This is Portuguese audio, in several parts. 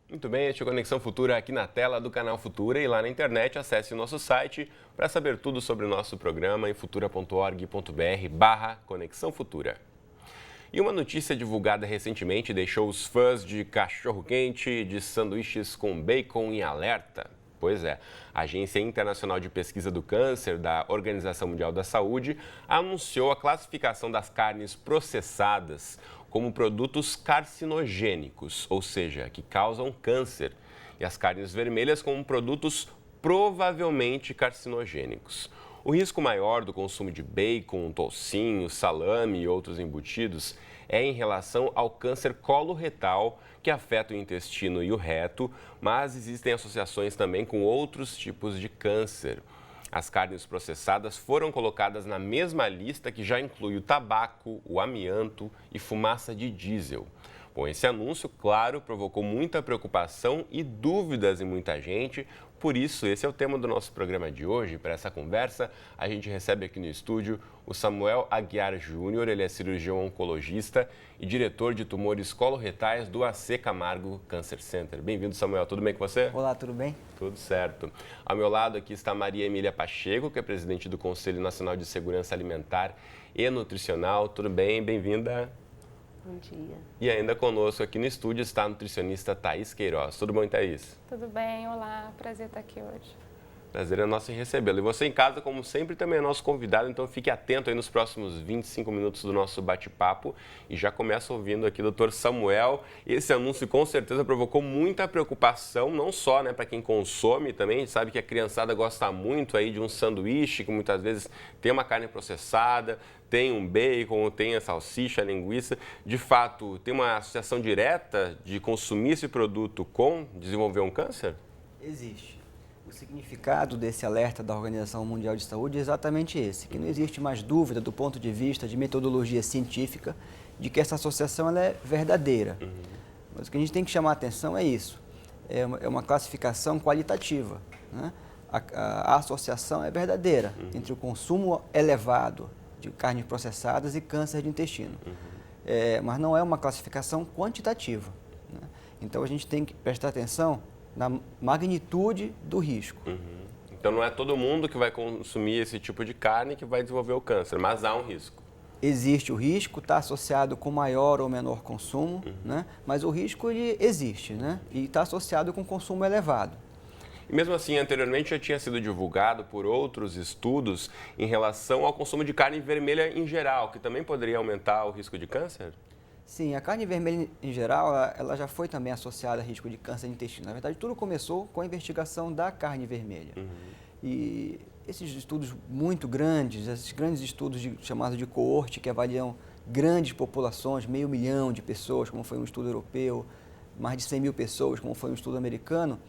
Muito bem, este é o Conexão Futura aqui na tela do canal Futura e lá na internet acesse o nosso site para saber tudo sobre o nosso programa em futura.org.br/Conexão Futura. E uma notícia divulgada recentemente deixou os fãs de cachorro-quente e de sanduíches com bacon em alerta. Pois é, a Agência Internacional de Pesquisa do Câncer da Organização Mundial da Saúde anunciou a classificação das carnes processadas como produtos carcinogênicos, ou seja, que causam câncer, e as carnes vermelhas como produtos provavelmente carcinogênicos. O risco maior do consumo de bacon, toucinho, salame e outros embutidos é em relação ao câncer coloretal, que afeta o intestino e o reto, mas existem associações também com outros tipos de câncer. As carnes processadas foram colocadas na mesma lista que já inclui o tabaco, o amianto e fumaça de diesel. Bom, esse anúncio, claro, provocou muita preocupação e dúvidas em muita gente. Por isso, esse é o tema do nosso programa de hoje. Para essa conversa, a gente recebe aqui no estúdio o Samuel Aguiar Júnior. Ele é cirurgião oncologista e diretor de tumores coloretais do AC Camargo Cancer Center. Bem-vindo, Samuel. Tudo bem com você? Olá, tudo bem? Tudo certo. Ao meu lado aqui está Maria Emília Pacheco, que é presidente do Conselho Nacional de Segurança Alimentar e Nutricional. Tudo bem? Bem-vinda. Bom dia. E ainda conosco aqui no estúdio está a nutricionista Thaís Queiroz. Tudo bom, Thaís? Tudo bem, olá, prazer estar aqui hoje. Prazer é nosso em recebê-lo. E você em casa, como sempre, também é nosso convidado, então fique atento aí nos próximos 25 minutos do nosso bate-papo. E já começa ouvindo aqui o Dr. Samuel. Esse anúncio com certeza provocou muita preocupação, não só para quem consome também. A gente sabe que a criançada gosta muito aí de um sanduíche, que muitas vezes tem uma carne processada, tem um bacon, tem a salsicha, a linguiça. De fato, tem uma associação direta de consumir esse produto com desenvolver um câncer? Existe. O significado desse alerta da Organização Mundial de Saúde é exatamente esse, que não existe mais dúvida do ponto de vista de metodologia científica de que essa associação ela é verdadeira. Mas o que a gente tem que chamar a atenção é isso, é uma classificação qualitativa, né? A associação é verdadeira entre o consumo elevado de carnes processadas e câncer de intestino, mas não é uma classificação quantitativa, né? Então a gente tem que prestar atenção na magnitude do risco. Então não é todo mundo que vai consumir esse tipo de carne que vai desenvolver o câncer, mas há um risco. Existe o risco, está associado com maior ou menor consumo, né? Mas o risco ele existe, né? E está associado com consumo elevado. E mesmo assim, anteriormente já tinha sido divulgado por outros estudos em relação ao consumo de carne vermelha em geral, que também poderia aumentar o risco de câncer? Sim, a carne vermelha em geral, ela já foi também associada a risco de câncer de intestino. Na verdade, tudo começou com a investigação da carne vermelha. E esses estudos muito grandes, esses grandes estudos chamados de coorte, que avaliam grandes populações, 500 mil de pessoas, como foi um estudo europeu, mais de 100 mil pessoas, como foi um estudo americano,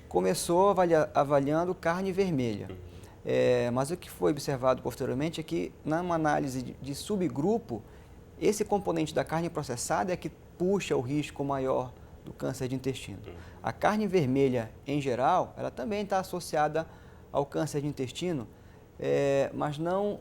começou avaliando carne vermelha. Mas o que foi observado posteriormente é que, numa análise de subgrupo, esse componente da carne processada é que puxa o risco maior do câncer de intestino. A carne vermelha, em geral, ela também está associada ao câncer de intestino, mas não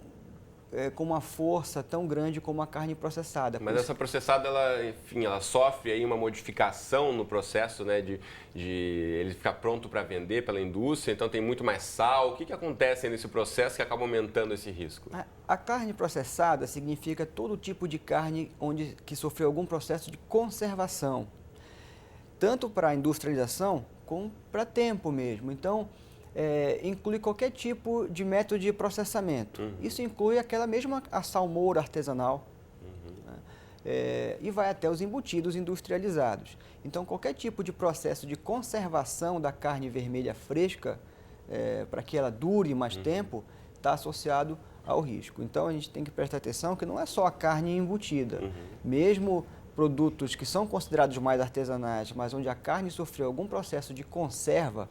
com uma força tão grande como a carne processada. Mas essa processada, ela sofre aí uma modificação no processo, né, de ele ficar pronto para vender pela indústria, então tem muito mais sal. O que acontece nesse processo que acaba aumentando esse risco? A carne processada significa todo tipo de carne que sofreu algum processo de conservação, tanto para a industrialização como para tempo mesmo. Então, inclui qualquer tipo de método de processamento. Isso inclui aquela mesma a salmoura artesanal, né? E vai até os embutidos industrializados. Então, qualquer tipo de processo de conservação da carne vermelha fresca, para que ela dure mais tempo, está associado ao risco. Então, a gente tem que prestar atenção que não é só a carne embutida. Mesmo produtos que são considerados mais artesanais, mas onde a carne sofreu algum processo de conserva,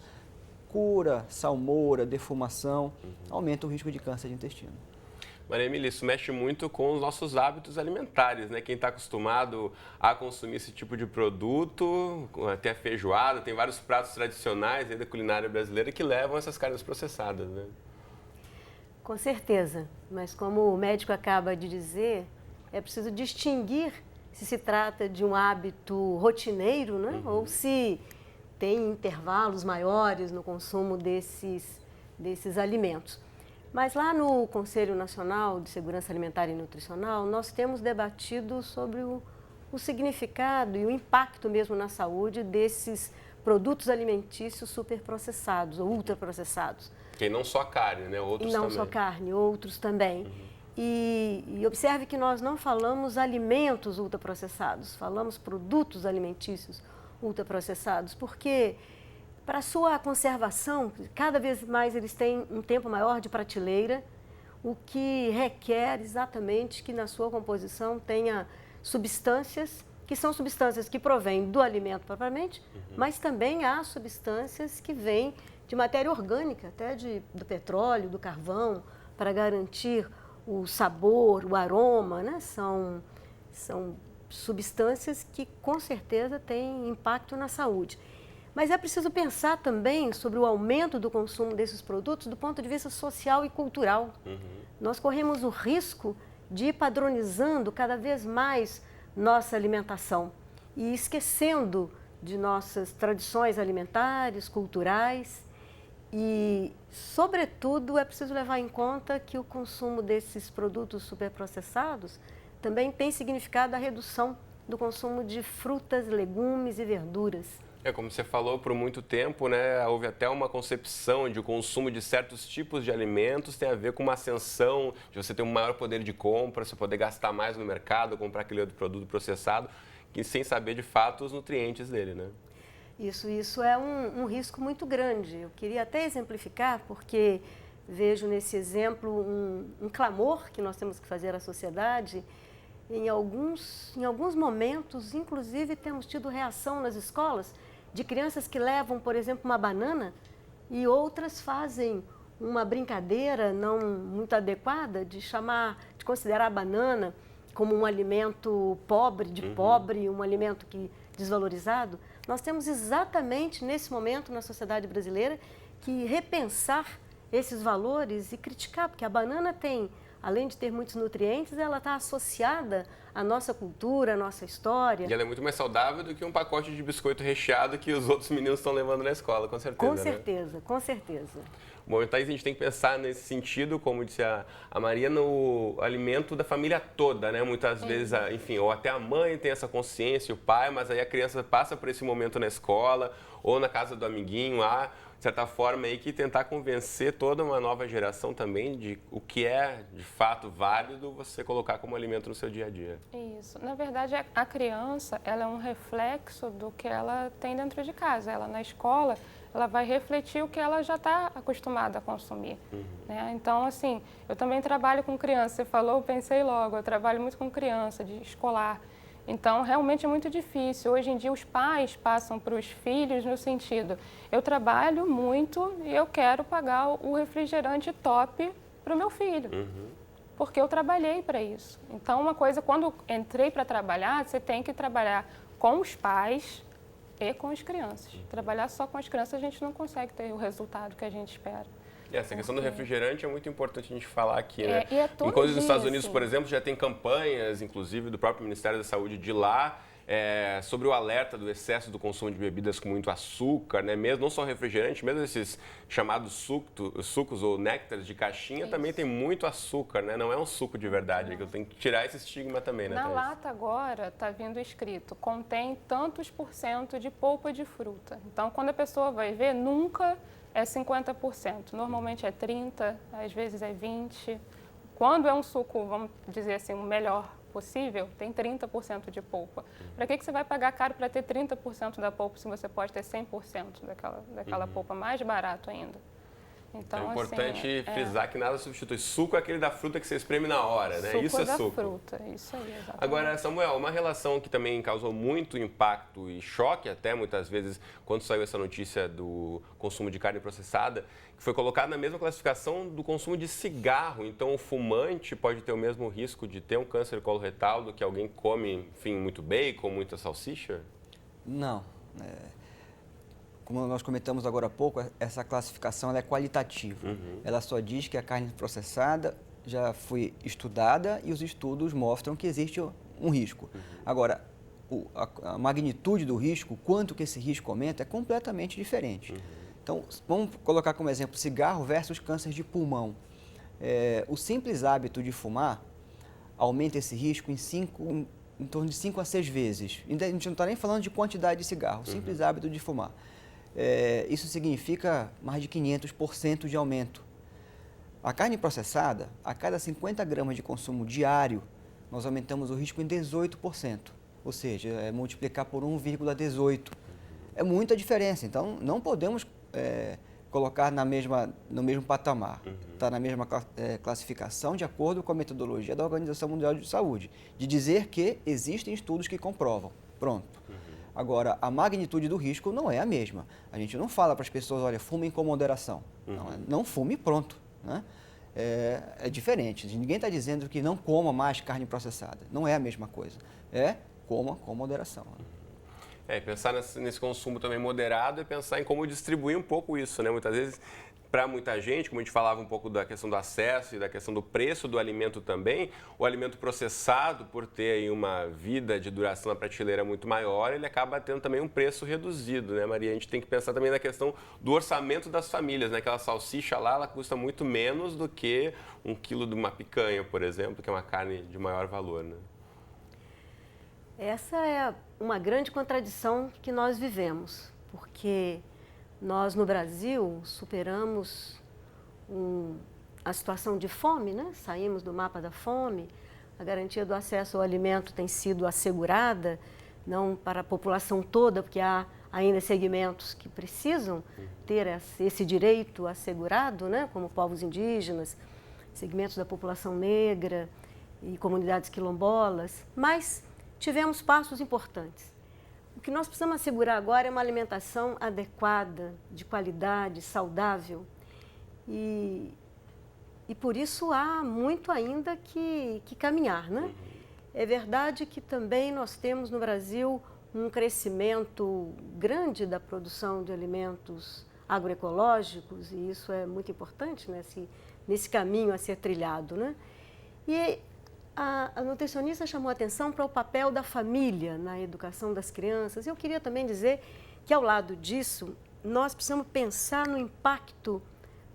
cura, salmoura, defumação, aumenta o risco de câncer de intestino. Maria Emília, isso mexe muito com os nossos hábitos alimentares, né? Quem está acostumado a consumir esse tipo de produto, até a feijoada, tem vários pratos tradicionais aí da culinária brasileira que levam essas carnes processadas, né? Com certeza, mas como o médico acaba de dizer, é preciso distinguir se trata de um hábito rotineiro, né? Ou se tem intervalos maiores no consumo desses alimentos. Mas lá no Conselho Nacional de Segurança Alimentar e Nutricional, nós temos debatido sobre o significado e o impacto mesmo na saúde desses produtos alimentícios superprocessados ou ultraprocessados. Que não só carne, né? Outros não também. Só carne, outros também. E observe que nós não falamos alimentos ultraprocessados, falamos produtos alimentícios ultraprocessados, porque para sua conservação, cada vez mais eles têm um tempo maior de prateleira, o que requer exatamente que na sua composição tenha substâncias, que são substâncias que provêm do alimento propriamente, mas também há substâncias que vêm de matéria orgânica, até do petróleo, do carvão, para garantir o sabor, o aroma, né? São substâncias que com certeza têm impacto na saúde. Mas é preciso pensar também sobre o aumento do consumo desses produtos do ponto de vista social e cultural. Nós corremos o risco de ir padronizando cada vez mais nossa alimentação e esquecendo de nossas tradições alimentares, culturais. E, sobretudo, é preciso levar em conta que o consumo desses produtos superprocessados também tem significado a redução do consumo de frutas, legumes e verduras. Como você falou, por muito tempo, né, houve até uma concepção de o consumo de certos tipos de alimentos tem a ver com uma ascensão, de você ter um maior poder de compra, você poder gastar mais no mercado, comprar aquele outro produto processado, que sem saber de fato os nutrientes dele, né? Isso é um risco muito grande. Eu queria até exemplificar, porque vejo nesse exemplo um clamor que nós temos que fazer à sociedade. Em alguns momentos, inclusive, temos tido reação nas escolas de crianças que levam, por exemplo, uma banana e outras fazem uma brincadeira não muito adequada de considerar a banana como um alimento pobre, um alimento desvalorizado. Nós temos exatamente nesse momento na sociedade brasileira que repensar esses valores e criticar, porque a banana tem, além de ter muitos nutrientes, ela está associada à nossa cultura, à nossa história. E ela é muito mais saudável do que um pacote de biscoito recheado que os outros meninos estão levando na escola, com certeza. Com certeza, né? Com certeza. Bom, Thaís, a gente tem que pensar nesse sentido, como disse a Maria, no alimento da família toda, né? Muitas vezes, enfim, ou até a mãe tem essa consciência, o pai, mas aí a criança passa por esse momento na escola ou na casa do amiguinho, de certa forma, aí que tentar convencer toda uma nova geração também de o que é, de fato, válido você colocar como alimento no seu dia a dia. Isso. Na verdade, a criança, ela é um reflexo do que ela tem dentro de casa. Ela, na escola, ela vai refletir o que ela já está acostumada a consumir. Né? Então, assim, eu também trabalho com criança. Você falou, eu pensei logo, eu trabalho muito com criança, de escolar. Então, realmente é muito difícil. Hoje em dia, os pais passam para os filhos no sentido, eu trabalho muito e eu quero pagar o refrigerante top para o meu filho, porque eu trabalhei para isso. Então, uma coisa, quando entrei para trabalhar, você tem que trabalhar com os pais e com as crianças. Trabalhar só com as crianças, a gente não consegue ter o resultado que a gente espera. E essa questão do refrigerante é muito importante a gente falar aqui, né? E é todo Enquanto dia, nos Estados Unidos, assim. por exemplo, já tem campanhas, inclusive do próprio Ministério da Saúde de lá, sobre o alerta do excesso do consumo de bebidas com muito açúcar, né? Mesmo, não só refrigerante, mesmo esses chamados sucos ou néctares de caixinha também tem muito açúcar, né? Não é um suco de verdade, eu tenho que tirar esse estigma também, né, Na Thaís? lata agora está vindo escrito, contém tantos % de polpa de fruta. Então, quando a pessoa vai ver, nunca é 50%. Normalmente é 30%, às vezes é 20%. Quando é um suco, vamos dizer assim, o melhor possível, tem 30% de polpa. Para que você vai pagar caro para ter 30% da polpa se você pode ter 100% daquela polpa mais barato ainda? Então, é importante assim, frisar que nada substitui. Suco é aquele da fruta que você espreme na hora, né? Isso é da suco. fruta, isso aí, exatamente. Agora, Samuel, uma relação que também causou muito impacto e choque até muitas vezes quando saiu essa notícia do consumo de carne processada, que foi colocada na mesma classificação do consumo de cigarro. Então, o fumante pode ter o mesmo risco de ter um câncer coloretal do que alguém que come, enfim, muito bacon, muita salsicha? Não. Como nós comentamos agora há pouco, essa classificação ela é qualitativa. Ela só diz que a carne processada já foi estudada e os estudos mostram que existe um risco. Agora, a magnitude do risco, quanto que esse risco aumenta, é completamente diferente. Então, vamos colocar como exemplo cigarro versus câncer de pulmão. O simples hábito de fumar aumenta esse risco em torno de 5 a 6 vezes. A gente não está nem falando de quantidade de cigarro, o simples hábito de fumar. Isso significa mais de 500% de aumento. A carne processada, a cada 50 gramas de consumo diário, nós aumentamos o risco em 18%. Ou seja, multiplicar por 1,18. É muita diferença. Então, não podemos colocar no mesmo patamar. Está na mesma classificação de acordo com a metodologia da Organização Mundial de Saúde, de dizer que existem estudos que comprovam. Pronto. Agora, a magnitude do risco não é a mesma. A gente não fala para as pessoas, olha, fumem com moderação. Não fume, pronto. Né? É diferente. Ninguém está dizendo que não coma mais carne processada. Não é a mesma coisa. Coma com moderação. Pensar nesse consumo também moderado e pensar em como distribuir um pouco isso, né? Muitas vezes, para muita gente, como a gente falava um pouco da questão do acesso e da questão do preço do alimento também, o alimento processado, por ter aí uma vida de duração na prateleira muito maior, ele acaba tendo também um preço reduzido, né, Maria? A gente tem que pensar também na questão do orçamento das famílias, né? Aquela salsicha lá, ela custa muito menos do que 1 quilo de uma picanha, por exemplo, que é uma carne de maior valor, né? Essa é uma grande contradição que nós vivemos, porque nós no Brasil superamos a situação de fome, né? Saímos do mapa da fome, a garantia do acesso ao alimento tem sido assegurada, não para a população toda, porque há ainda segmentos que precisam ter esse direito assegurado, né? Como povos indígenas, segmentos da população negra e comunidades quilombolas, mas tivemos passos importantes. O que nós precisamos assegurar agora é uma alimentação adequada, de qualidade, saudável. E por isso há muito ainda que caminhar, né? É verdade que também nós temos no Brasil um crescimento grande da produção de alimentos agroecológicos, e isso é muito importante, né? Nesse caminho a ser trilhado, né? E a nutricionista chamou a atenção para o papel da família na educação das crianças. Eu queria também dizer que, ao lado disso, nós precisamos pensar no impacto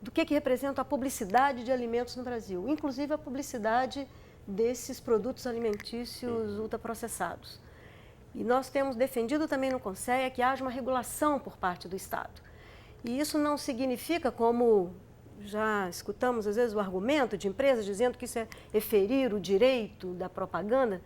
do que representa a publicidade de alimentos no Brasil, inclusive a publicidade desses produtos alimentícios ultraprocessados. E nós temos defendido também no Conselho que haja uma regulação por parte do Estado. E isso não significa, como já escutamos às vezes o argumento de empresas dizendo que isso é ferir o direito da propaganda,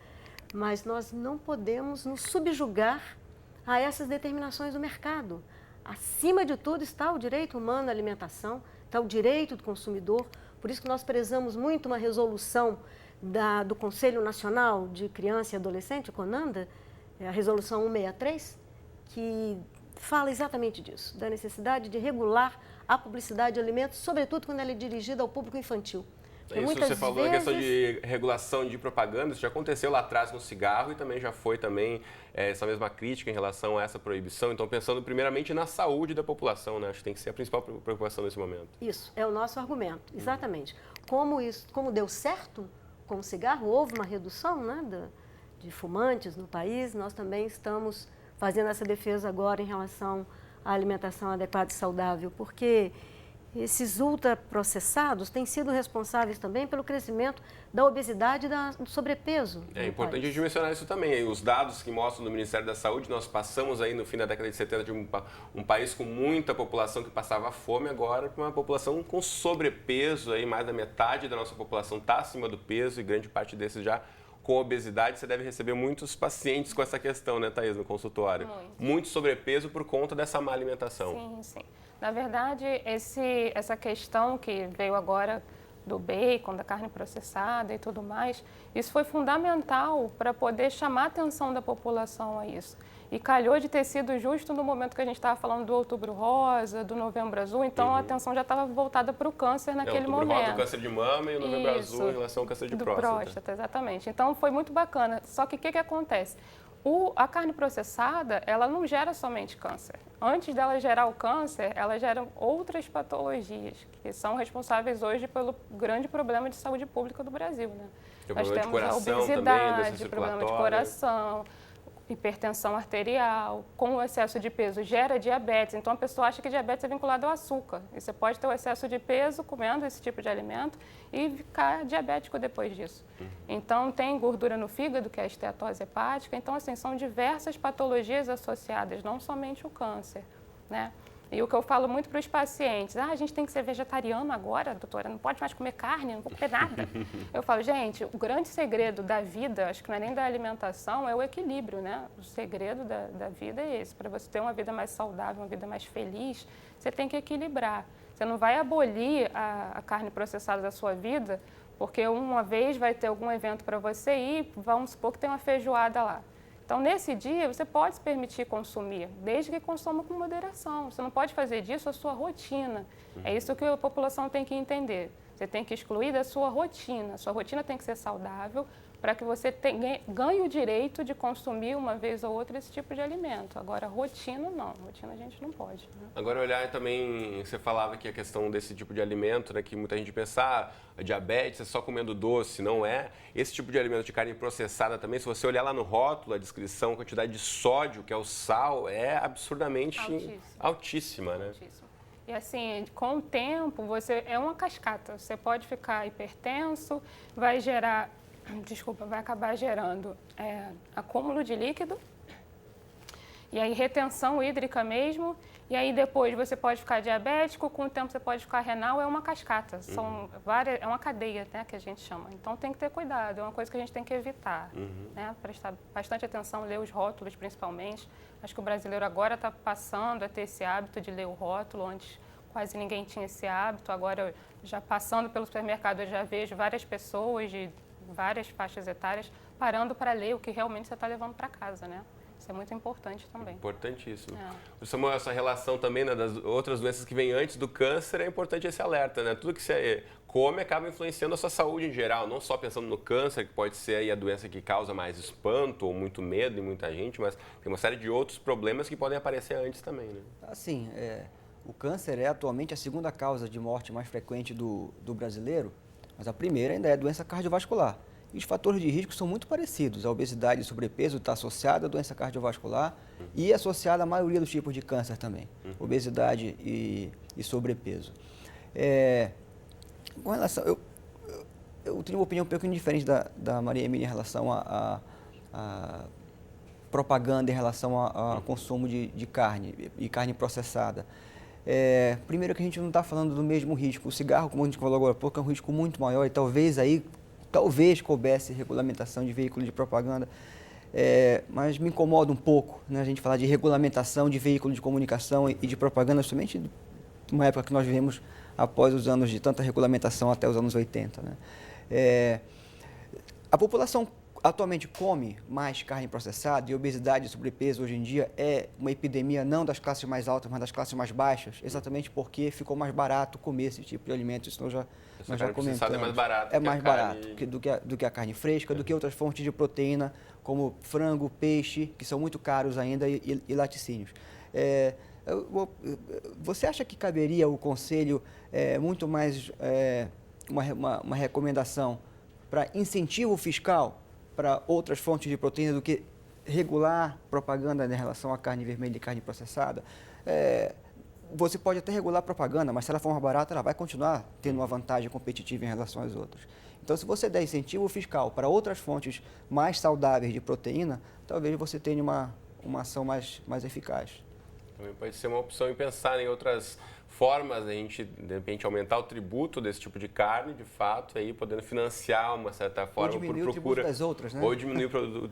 mas nós não podemos nos subjugar a essas determinações do mercado. Acima de tudo está o direito humano à alimentação, está o direito do consumidor, por isso que nós prezamos muito uma resolução do Conselho Nacional de Criança e Adolescente, o CONANDA, a resolução 163, que fala exatamente disso, da necessidade de regular a publicidade de alimentos, sobretudo quando ela é dirigida ao público infantil. Isso você falou da questão de regulação de propaganda, isso já aconteceu lá atrás no cigarro e também já foi essa mesma crítica em relação a essa proibição. Então, pensando primeiramente na saúde da população, né? Acho que tem que ser a principal preocupação nesse momento. Isso, é o nosso argumento, exatamente. Como deu certo com o cigarro, houve uma redução, né, de fumantes no país, nós também estamos fazendo essa defesa agora em relação à alimentação adequada e saudável, porque esses ultraprocessados têm sido responsáveis também pelo crescimento da obesidade e do sobrepeso. É importante a gente mencionar isso também. Os dados que mostram do Ministério da Saúde, nós passamos aí no fim da década de 70 de um país com muita população que passava fome, agora para uma população com sobrepeso, aí mais da metade da nossa população está acima do peso e grande parte desses já com obesidade. Você deve receber muitos pacientes com essa questão, né, Thaís, no consultório? Muito sobrepeso por conta dessa má alimentação. Sim, sim. Na verdade, essa questão que veio agora do bacon, da carne processada e tudo mais, isso foi fundamental para poder chamar a atenção da população a isso. E calhou de ter sido justo no momento que a gente estava falando do Outubro Rosa, do Novembro Azul, então a atenção já estava voltada para o câncer naquele momento. O Outubro Rosa, o câncer de mama, e o Novembro Azul em relação ao câncer de próstata. Exatamente. Então foi muito bacana. Só que o que acontece? A carne processada, ela não gera somente câncer. Antes dela gerar o câncer, ela gera outras patologias que são responsáveis hoje pelo grande problema de saúde pública do Brasil, né? Nós temos a obesidade, problema de coração, hipertensão arterial, com o excesso de peso gera diabetes. Então, a pessoa acha que diabetes é vinculado ao açúcar. E você pode ter o excesso de peso comendo esse tipo de alimento e ficar diabético depois disso. Então, tem gordura no fígado, que é a esteatose hepática. Então, assim, são diversas patologias associadas, não somente o câncer, né? E o que eu falo muito para os pacientes, a gente tem que ser vegetariano agora, doutora, não pode mais comer carne, não pode comer nada. Eu falo, gente, o grande segredo da vida, acho que não é nem da alimentação, é o equilíbrio, né? O segredo da vida é esse. Para você ter uma vida mais saudável, uma vida mais feliz, você tem que equilibrar. Você não vai abolir a carne processada da sua vida, porque uma vez vai ter algum evento para você ir, vamos supor que tem uma feijoada lá. Então, nesse dia, você pode se permitir consumir, desde que consuma com moderação. Você não pode fazer disso a sua rotina. É isso que a população tem que entender. Você tem que excluir da sua rotina. A sua rotina tem que ser saudável para que você ganhe o direito de consumir uma vez ou outra esse tipo de alimento. Agora, rotina não. Rotina a gente não pode. Né? Agora, olhar também, você falava que a questão desse tipo de alimento, né, que muita gente pensa, diabetes é só comendo doce, não é? Esse tipo de alimento de carne processada também, se você olhar lá no rótulo, a descrição, a quantidade de sódio, que é o sal, é absurdamente altíssima, né? Altíssima. E assim, com o tempo, é uma cascata. Você pode ficar hipertenso, vai acabar gerando acúmulo de líquido, e aí retenção hídrica mesmo, e aí depois você pode ficar diabético, com o tempo você pode ficar renal, é uma cascata, é uma cadeia, né, que a gente chama. Então tem que ter cuidado, é uma coisa que a gente tem que evitar, né, prestar bastante atenção, ler os rótulos principalmente. Acho que o brasileiro agora está passando a ter esse hábito de ler o rótulo, antes quase ninguém tinha esse hábito, agora já passando pelo supermercado eu já vejo várias pessoas de várias faixas etárias parando para ler o que realmente você está levando para casa, né? Isso é muito importante também. Importantíssimo. Samuel, essa relação também, né, das outras doenças que vêm antes do câncer, é importante esse alerta, né? Tudo que você come acaba influenciando a sua saúde em geral, não só pensando no câncer, que pode ser aí a doença que causa mais espanto ou muito medo em muita gente, mas tem uma série de outros problemas que podem aparecer antes também, né? Assim, o câncer é atualmente a segunda causa de morte mais frequente do brasileiro, mas a primeira ainda é a doença cardiovascular. E os fatores de risco são muito parecidos. A obesidade e o sobrepeso está associada à doença cardiovascular e associada à maioria dos tipos de câncer também. Obesidade e sobrepeso. Com relação, eu tenho uma opinião um pouquinho diferente da Maria Emília em relação a propaganda em relação ao consumo de carne e carne processada. Primeiro que a gente não está falando do mesmo risco. O cigarro, como a gente falou agora há pouco, é um risco muito maior e talvez coubesse regulamentação de veículo de propaganda, mas me incomoda um pouco, né, a gente falar de regulamentação de veículo de comunicação e de propaganda, somente numa época que nós vivemos após os anos de tanta regulamentação até os anos 80. Né. A população atualmente come mais carne processada e obesidade e sobrepeso hoje em dia é uma epidemia não das classes mais altas, mas das classes mais baixas, exatamente porque ficou mais barato comer esse tipo de alimento. Isso nós já comentamos. É mais barato, do que a carne fresca, do que outras fontes de proteína, como frango, peixe, que são muito caros ainda, e laticínios. Você acha que caberia o Conselho muito mais uma recomendação para incentivo fiscal para outras fontes de proteína do que regular propaganda em relação à carne vermelha e carne processada? Você pode até regular propaganda, mas se ela for mais barata, ela vai continuar tendo uma vantagem competitiva em relação às outras. Então, se você der incentivo fiscal para outras fontes mais saudáveis de proteína, talvez você tenha uma ação mais eficaz. Também pode ser uma opção em pensar em outras formas a gente, de repente, aumentar o tributo desse tipo de carne, de fato, aí podendo financiar uma certa forma por procura. Ou diminuir o tributo das outras, né? Ou diminuir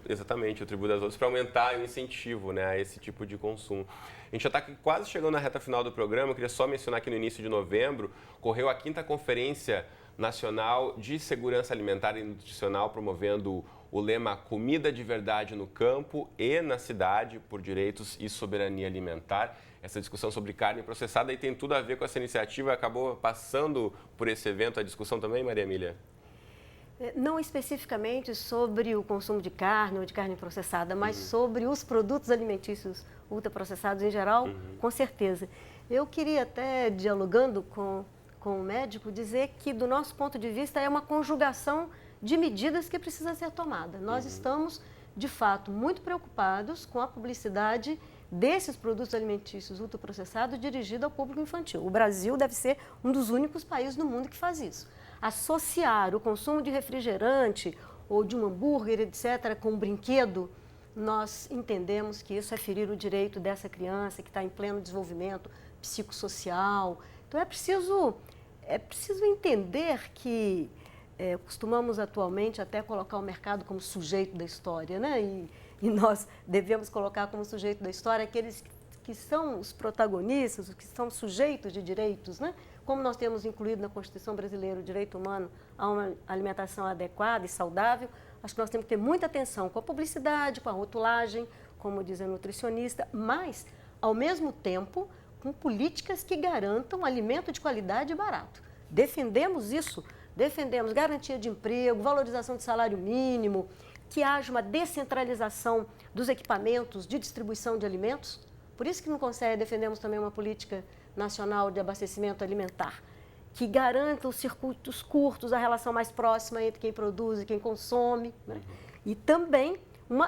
exatamente o tributo das outras para aumentar o incentivo, né, a esse tipo de consumo. A gente já está quase chegando na reta final do programa, eu queria só mencionar que no início de novembro ocorreu a 5ª Conferência Nacional de Segurança Alimentar e Nutricional, promovendo o lema Comida de Verdade no Campo e na Cidade por Direitos e Soberania Alimentar. Essa discussão sobre carne processada e tem tudo a ver com essa iniciativa. Acabou passando por esse evento a discussão também, Maria Emília? Não especificamente sobre o consumo de carne ou de carne processada, mas sobre os produtos alimentícios ultraprocessados em geral, com certeza. Eu queria até, dialogando com o médico, dizer que, do nosso ponto de vista, é uma conjugação de medidas que precisa ser tomada. Nós estamos, de fato, muito preocupados com a publicidade desses produtos alimentícios ultraprocessados dirigidos ao público infantil. O Brasil deve ser um dos únicos países no mundo que faz isso. Associar o consumo de refrigerante ou de um hambúrguer, etc., com um brinquedo, nós entendemos que isso é ferir o direito dessa criança que está em pleno desenvolvimento psicossocial. Então, é preciso entender que costumamos atualmente até colocar o mercado como sujeito da história, né? E nós devemos colocar como sujeito da história aqueles que são os protagonistas, os que são sujeitos de direitos, né? Como nós temos incluído na Constituição Brasileira o direito humano a uma alimentação adequada e saudável, acho que nós temos que ter muita atenção com a publicidade, com a rotulagem, como diz a nutricionista, mas, ao mesmo tempo, com políticas que garantam alimento de qualidade e barato. Defendemos isso, defendemos garantia de emprego, valorização de salário mínimo, que haja uma descentralização dos equipamentos de distribuição de alimentos. Por isso que no Conselho defendemos também uma política nacional de abastecimento alimentar, que garanta os circuitos curtos, a relação mais próxima entre quem produz e quem consome, né? E também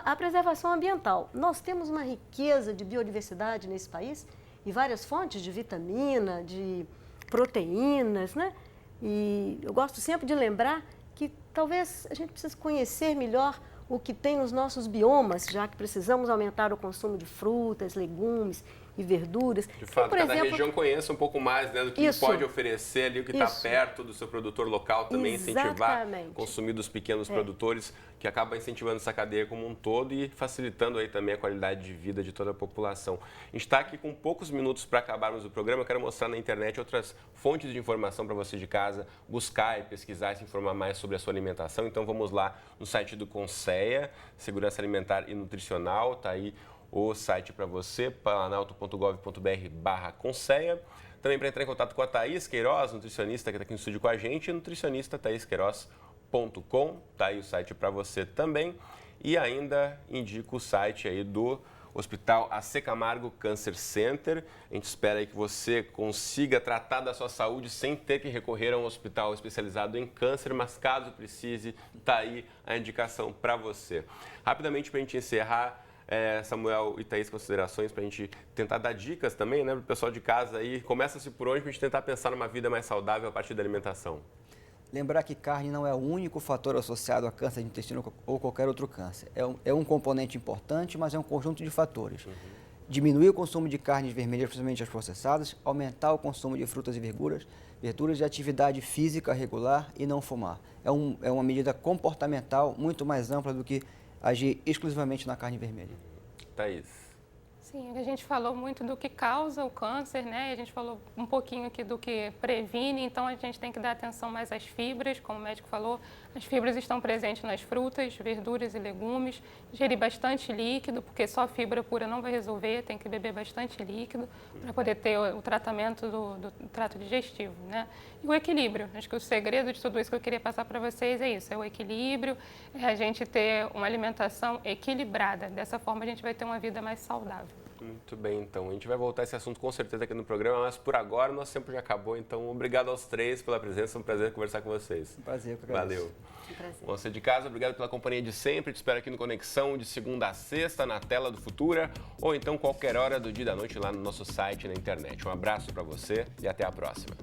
a preservação ambiental. Nós temos uma riqueza de biodiversidade nesse país e várias fontes de vitamina, de proteínas, né? E eu gosto sempre de lembrar que talvez a gente precise conhecer melhor o que tem nos nossos biomas, já que precisamos aumentar o consumo de frutas, legumes e verduras. De fato, cada região conheça um pouco mais, né, do que pode oferecer ali, o que está perto do seu produtor local, também incentivar o consumir dos pequenos produtores, que acaba incentivando essa cadeia como um todo e facilitando aí também a qualidade de vida de toda a população. A gente está aqui com poucos minutos para acabarmos o programa. Eu quero mostrar na internet outras fontes de informação para você de casa buscar e pesquisar e se informar mais sobre a sua alimentação. Então vamos lá no site do Conceia, Segurança Alimentar e Nutricional, está aí o site para você, planalto.gov.br/Conceia. Também para entrar em contato com a Thaís Queiroz, nutricionista que está aqui no estúdio com a gente, nutricionista thaisqueiroz.com, tá aí o site para você também. E ainda indico o site aí do Hospital AC Camargo Cancer Center. A gente espera aí que você consiga tratar da sua saúde sem ter que recorrer a um hospital especializado em câncer, mas caso precise, tá aí a indicação para você. Rapidamente, para a gente encerrar, Samuel e Thaís, considerações para a gente tentar dar dicas também, né, para o pessoal de casa aí. Começa-se por onde para a gente tentar pensar numa vida mais saudável a partir da alimentação? Lembrar que carne não é o único fator associado a câncer de intestino ou qualquer outro câncer. É um componente importante, mas é um conjunto de fatores. Diminuir o consumo de carnes vermelhas, principalmente as processadas, aumentar o consumo de frutas e verduras de atividade física regular e não fumar. É uma medida comportamental muito mais ampla do que agir exclusivamente na carne vermelha. Thaís. Sim, a gente falou muito do que causa o câncer, né? A gente falou um pouquinho aqui do que previne, então a gente tem que dar atenção mais às fibras, como o médico falou. As fibras estão presentes nas frutas, verduras e legumes. Ingerir bastante líquido, porque só fibra pura não vai resolver, tem que beber bastante líquido para poder ter o tratamento do trato digestivo, né? E o equilíbrio. Acho que o segredo de tudo isso que eu queria passar para vocês é isso, é o equilíbrio, é a gente ter uma alimentação equilibrada. Dessa forma a gente vai ter uma vida mais saudável. Muito bem, então. A gente vai voltar a esse assunto com certeza aqui no programa, mas por agora o nosso tempo já acabou. Então, obrigado aos três pela presença. É um prazer conversar com vocês. Um prazer. Valeu. Você de casa, obrigado pela companhia de sempre. Te espero aqui no Conexão de segunda a sexta, na tela do Futura, ou então qualquer hora do dia e da noite lá no nosso site, na internet. Um abraço para você e até a próxima.